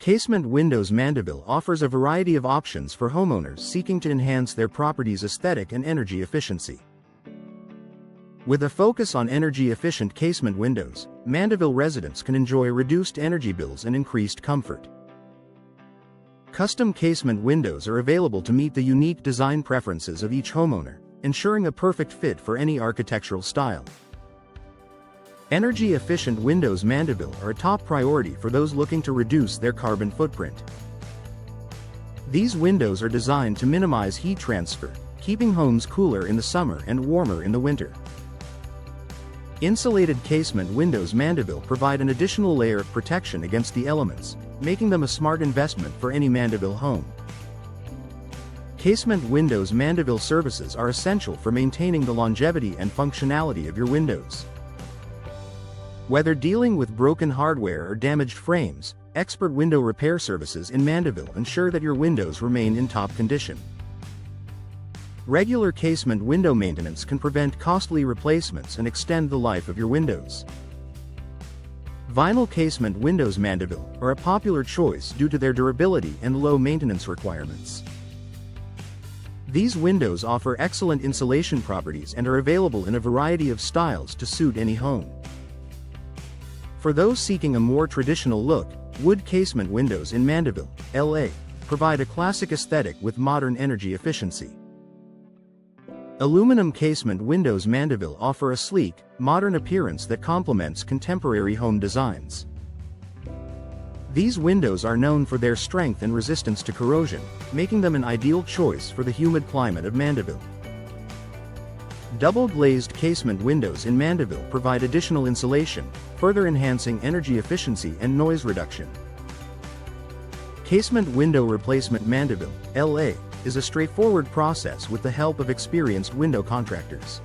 Casement Windows Mandeville offers a variety of options for homeowners seeking to enhance their property's aesthetic and energy efficiency. With a focus on energy-efficient casement windows, Mandeville residents can enjoy reduced energy bills and increased comfort. Custom casement windows are available to meet the unique design preferences of each homeowner, ensuring a perfect fit for any architectural style. Energy-efficient windows Mandeville are a top priority for those looking to reduce their carbon footprint. These windows are designed to minimize heat transfer, keeping homes cooler in the summer and warmer in the winter. Insulated casement windows Mandeville provide an additional layer of protection against the elements, making them a smart investment for any Mandeville home. Casement windows Mandeville services are essential for maintaining the longevity and functionality of your windows. Whether dealing with broken hardware or damaged frames, expert window repair services in Mandeville ensure that your windows remain in top condition. Regular casement window maintenance can prevent costly replacements and extend the life of your windows. Vinyl casement windows Mandeville are a popular choice due to their durability and low maintenance requirements. These windows offer excellent insulation properties and are available in a variety of styles to suit any home. For those seeking a more traditional look, wood casement windows in Mandeville, LA, provide a classic aesthetic with modern energy efficiency. Aluminum casement windows Mandeville offer a sleek, modern appearance that complements contemporary home designs. These windows are known for their strength and resistance to corrosion, making them an ideal choice for the humid climate of Mandeville. Double-glazed casement windows in Mandeville provide additional insulation, further enhancing energy efficiency and noise reduction. Casement window replacement Mandeville, LA, is a straightforward process with the help of experienced window contractors.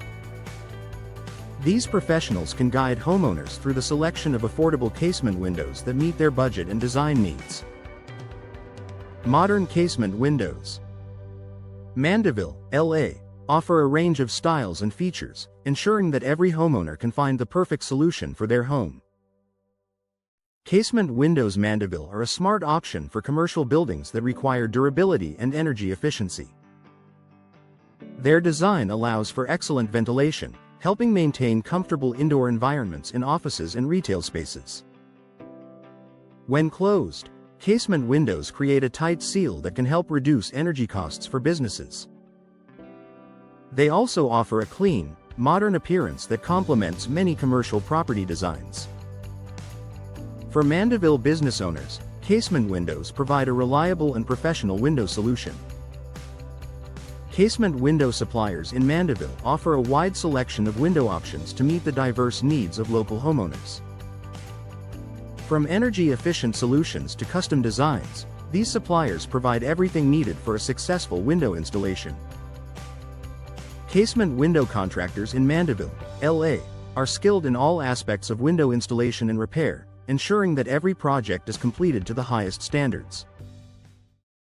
These professionals can guide homeowners through the selection of affordable casement windows that meet their budget and design needs. Modern casement windows. Mandeville, LA, offer a range of styles and features, ensuring that every homeowner can find the perfect solution for their home. Casement windows Mandeville are a smart option for commercial buildings that require durability and energy efficiency. Their design allows for excellent ventilation, helping maintain comfortable indoor environments in offices and retail spaces. When closed, casement windows create a tight seal that can help reduce energy costs for businesses. They also offer a clean, modern appearance that complements many commercial property designs. For Mandeville business owners, casement windows provide a reliable and professional window solution. Casement window suppliers in Mandeville offer a wide selection of window options to meet the diverse needs of local homeowners. From energy-efficient solutions to custom designs, these suppliers provide everything needed for a successful window installation. Casement window contractors in Mandeville, LA, are skilled in all aspects of window installation and repair, ensuring that every project is completed to the highest standards.